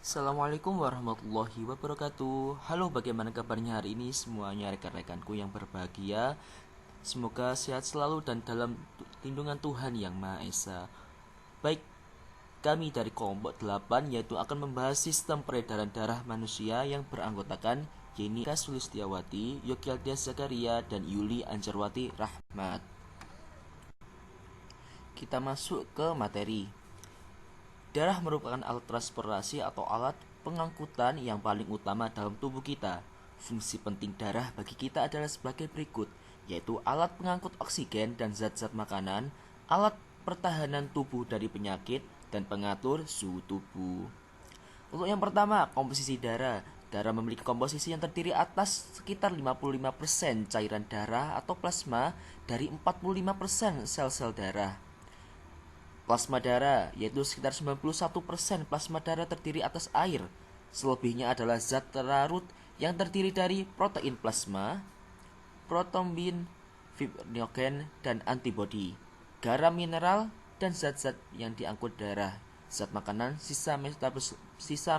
Assalamualaikum warahmatullahi wabarakatuh. Halo, bagaimana kabarnya hari ini semuanya rekan-rekanku yang berbahagia. Semoga sehat selalu dan dalam lindungan Tuhan Yang Maha Esa. Baik, kami dari kelompok 8 yaitu akan membahas sistem peredaran darah manusia yang beranggotakan Yeni Sulistiawati, Yogyaltia Zakaria, dan Yuli Anjarwati Rahmat. Kita masuk ke materi. Darah merupakan alat transportasi atau alat pengangkutan yang paling utama dalam tubuh kita. Fungsi penting darah bagi kita adalah sebagai berikut, yaitu alat pengangkut oksigen dan zat-zat makanan, alat pertahanan tubuh dari penyakit, dan pengatur suhu tubuh. Untuk yang pertama, komposisi darah. Darah memiliki komposisi yang terdiri atas sekitar 55% cairan darah atau plasma dari 45% sel-sel darah. Plasma darah, yaitu sekitar 91% plasma darah terdiri atas air. Selebihnya adalah zat terlarut yang terdiri dari protein plasma, protombin, fibrinogen, dan antibodi, garam mineral, dan zat-zat yang diangkut darah, zat makanan, sisa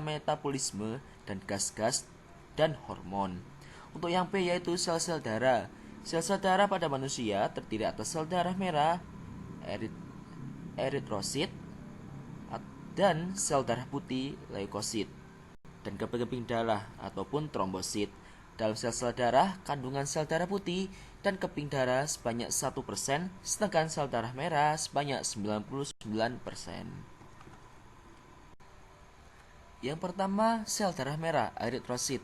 metabolisme, dan gas-gas, dan hormon. Untuk yang B yaitu sel-sel darah. Sel-sel darah pada manusia terdiri atas sel darah merah, eritrosit, dan sel darah putih leukosit, dan keping-keping darah ataupun trombosit. Dalam sel-sel darah, kandungan sel darah putih dan keping darah sebanyak 1%, sedangkan sel darah merah sebanyak 99%. Yang pertama, sel darah merah, eritrosit.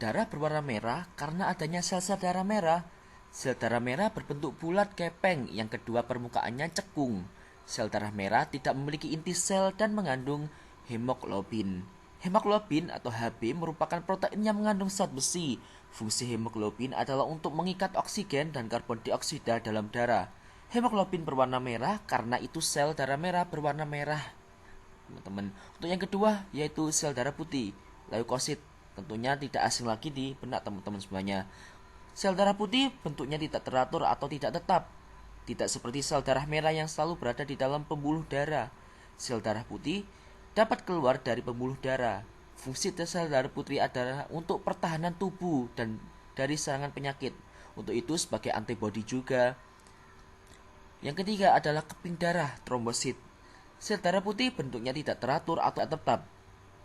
Darah berwarna merah karena adanya sel-sel darah merah. Sel darah merah berbentuk bulat kepeng, yang kedua permukaannya cekung. Sel darah merah tidak memiliki inti sel dan mengandung hemoglobin. Hemoglobin atau Hb merupakan protein yang mengandung zat besi. Fungsi hemoglobin adalah untuk mengikat oksigen dan karbon dioksida dalam darah. Hemoglobin berwarna merah karena itu sel darah merah berwarna merah. Teman-teman, untuk yang kedua yaitu sel darah putih, leukosit. Tentunya tidak asing lagi di benak teman-teman semuanya. Sel darah putih bentuknya tidak teratur atau tidak tetap. Tidak seperti sel darah merah yang selalu berada di dalam pembuluh darah. Sel darah putih dapat keluar dari pembuluh darah. Fungsi sel darah putih adalah untuk pertahanan tubuh dan dari serangan penyakit. Untuk itu sebagai antibodi juga. Yang ketiga adalah keping darah, trombosit. Sel darah putih bentuknya tidak teratur atau tetap.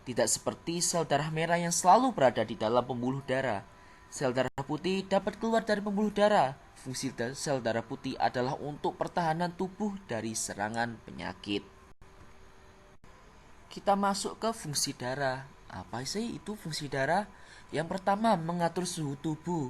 Tidak seperti sel darah merah yang selalu berada di dalam pembuluh darah. Sel darah putih dapat keluar dari pembuluh darah. Fungsi sel darah putih adalah untuk pertahanan tubuh dari serangan penyakit. Kita masuk ke fungsi darah. Apa sih itu fungsi darah? Yang pertama, mengatur suhu tubuh.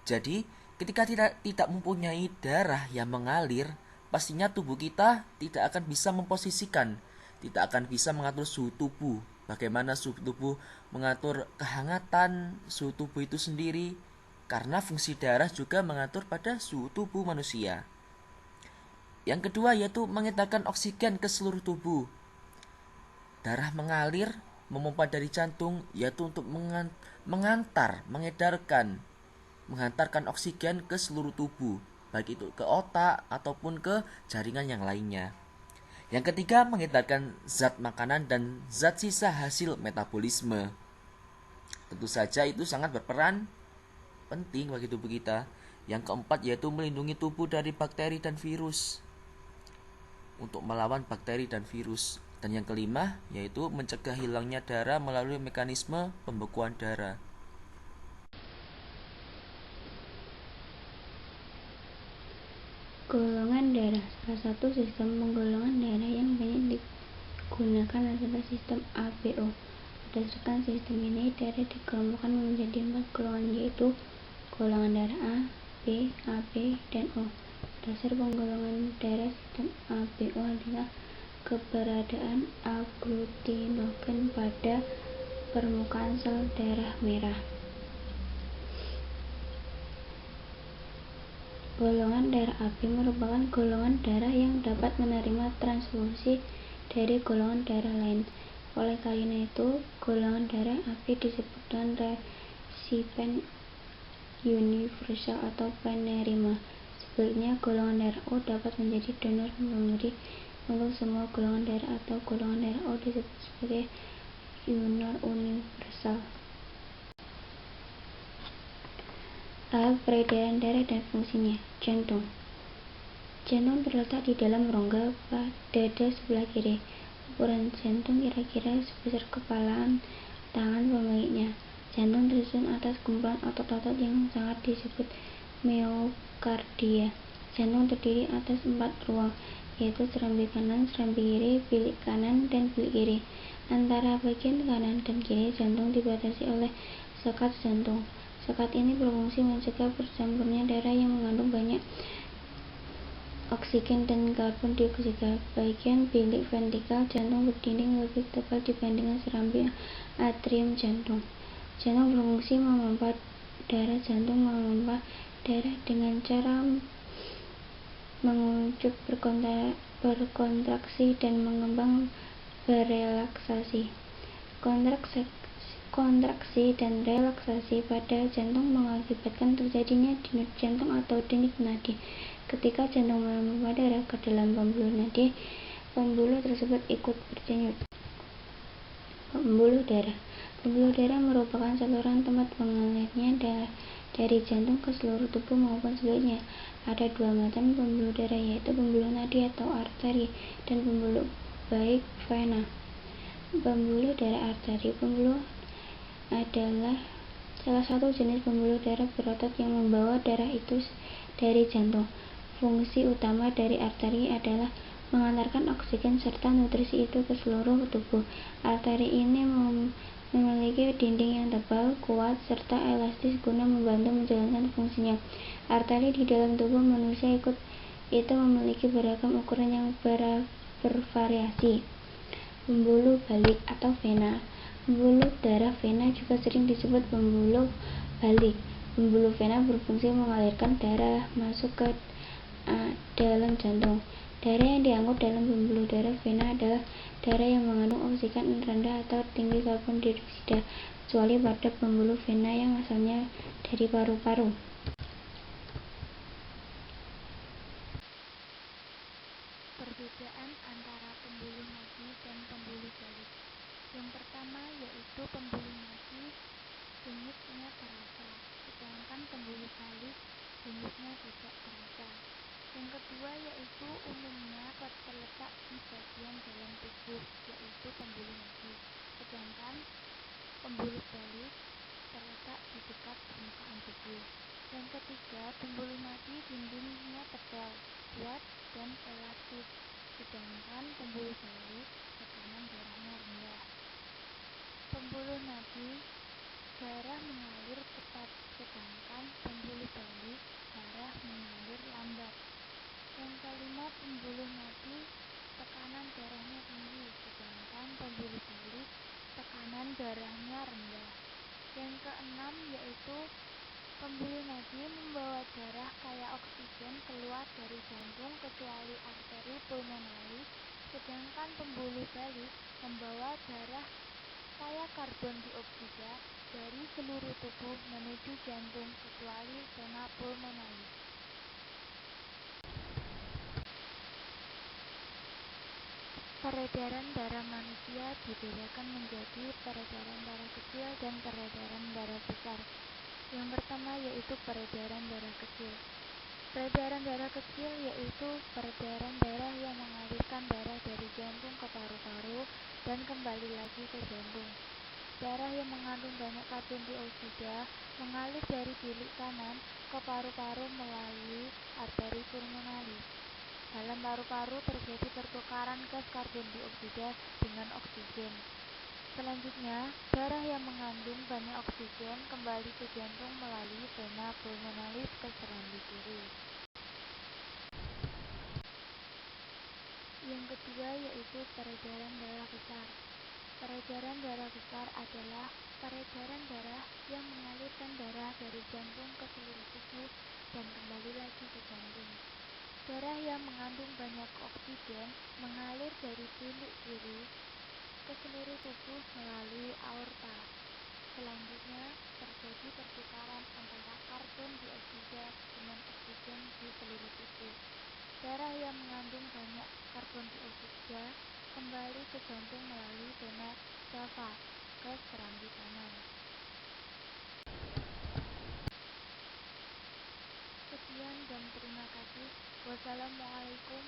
Jadi, ketika tidak mempunyai darah yang mengalir, pastinya tubuh kita tidak akan bisa memposisikan, tidak akan bisa mengatur suhu tubuh. Bagaimana suhu tubuh mengatur kehangatan suhu tubuh itu sendiri? Karena fungsi darah juga mengatur pada suhu tubuh manusia. Yang kedua yaitu mengedarkan oksigen ke seluruh tubuh. Darah mengalir, memompa dari jantung, yaitu untuk menghantarkan oksigen ke seluruh tubuh, baik itu ke otak ataupun ke jaringan yang lainnya. Yang ketiga, mengedarkan zat makanan dan zat sisa hasil metabolisme. Tentu saja itu sangat berperan penting bagi tubuh kita. Yang keempat yaitu melindungi tubuh dari bakteri dan virus, untuk melawan bakteri dan virus. Dan yang kelima yaitu mencegah hilangnya darah melalui mekanisme pembekuan darah. Golongan darah. Salah satu sistem penggolongan darah yang banyak digunakan adalah sistem ABO. Berdasarkan sistem ini, darah dikelompokkan menjadi 4 golongan, yaitu golongan darah A, B, AB, dan O. Dasar penggolongan darah sistem ABO adalah keberadaan aglutinogen pada permukaan sel darah merah. Golongan darah AB merupakan golongan darah yang dapat menerima transfusi dari golongan darah lain. Oleh karena itu, golongan darah AB disebut dengan resipien universal atau penerima. Sebaliknya, golongan darah O dapat menjadi donor pemberi. Untuk semua golongan darah atau golongan darah O disebut sebagai universal. Tahap peredaran darah dan fungsinya. Jantung. Jantung terletak di dalam rongga dada sebelah kiri. Ukuran jantung kira-kira sebesar kepalan tangan pemiliknya. Jantung tersusun atas kumpulan otot-otot yang sangat disebut miokardia. Jantung terdiri atas 4 ruang, yaitu serambi kanan, serambi kiri, bilik kanan, dan bilik kiri. Antara bagian kanan dan kiri jantung dibatasi oleh sekat jantung. Sekat ini berfungsi mencegah bercampurnya darah yang mengandung banyak oksigen dan karbon dioksida. Bagian bilik ventrikal jantung berdinding lebih tebal dibandingkan serambi atrium jantung. Jantung berfungsi memompa darah. Jantung memompa darah dengan cara mengucup, berkontraksi, dan mengembang berelaksasi. Kontraksi dan relaksasi pada jantung mengakibatkan terjadinya denyut jantung atau denyut nadi. Ketika jantung memompa darah ke dalam pembuluh nadi, pembuluh tersebut ikut berdenyut. Pembuluh darah. Pembuluh darah merupakan saluran tempat mengalirnya darah dari jantung ke seluruh tubuh maupun sebaliknya. Ada 2 macam pembuluh darah, yaitu pembuluh nadi atau arteri dan pembuluh baik vena. Pembuluh darah arteri. Pembuluh adalah salah satu jenis pembuluh darah berotot yang membawa darah itu dari jantung. Fungsi utama dari arteri adalah mengantarkan oksigen serta nutrisi itu ke seluruh tubuh. Arteri ini memiliki dinding yang tebal, kuat, serta elastis guna membantu menjalankan fungsinya. Arteri di dalam tubuh manusia itu memiliki beragam ukuran yang bervariasi. Pembuluh balik atau vena. Pembuluh darah vena juga sering disebut pembuluh balik. Pembuluh vena berfungsi mengalirkan darah masuk ke dalam jantung. Darah yang diangkut dalam pembuluh darah vena adalah darah yang mengandung oksigen rendah atau tinggi karbon dioksida, kecuali pada pembuluh vena yang asalnya dari paru-paru. Perbedaan antara pembuluh nadi dan pembuluh balik. Yang pertama yaitu pembuluh nadi denyutnya terasa, sedangkan pembuluh balik denyutnya tidak terasa. Yang kedua yaitu umumnya terletak di bagian dalam tubuh, yaitu pembuluh nadi, sedangkan pembuluh balik terletak di dekat permukaan tubuh. Yang ketiga, pembuluh nadi dindingnya tebal, kuat, dan elastis, sedangkan pembuluh balik tekanan darahnya rendah. Pembuluh nadi darah mengalir cepat, sedangkan pembuluh balik darah mengalir lambat. Yang kelima, pembuluh nadi tekanan darahnya tinggi, sedangkan pembuluh balik tekanan darahnya rendah. Yang keenam yaitu pembuluh nadi membawa darah kaya oksigen keluar dari jantung kecuali arteri pulmonalis, sedangkan pembuluh balik membawa darah kaya karbon dioksida dari seluruh tubuh menuju jantung kecuali vena pulmonalis. Peredaran darah manusia dibedakan menjadi peredaran darah kecil dan peredaran darah besar. Yang pertama yaitu peredaran darah kecil. Peredaran darah kecil yaitu peredaran darah yang mengalirkan darah dari jantung ke paru-paru dan kembali lagi ke jantung. Darah yang mengandung banyak karbon dioksida mengalir dari bilik kanan ke paru-paru melalui arteri pulmonalis. Dalam paru-paru terjadi pertukaran gas karbon dioksida dengan oksigen. Selanjutnya, darah yang mengandung banyak oksigen kembali ke jantung melalui vena pulmonalis ke serambi kiri. Yang kedua yaitu peredaran darah besar. Peredaran darah besar adalah peredaran darah yang mengalirkan darah dari jantung ke seluruh tubuh dan kembali lagi ke jantung. Darah yang mengandung banyak oksigen mengalir dari bilik kiri ke seluruh tubuh melalui aorta. Selanjutnya, terjadi pertukaran antara karbon dioksida dengan oksigen di seluruh tubuh. Darah yang mengandung banyak karbon dioksida kembali ke jantung melalui vena cava. proses serambi tangan. Sekian dan terima kasih. Wassalamualaikum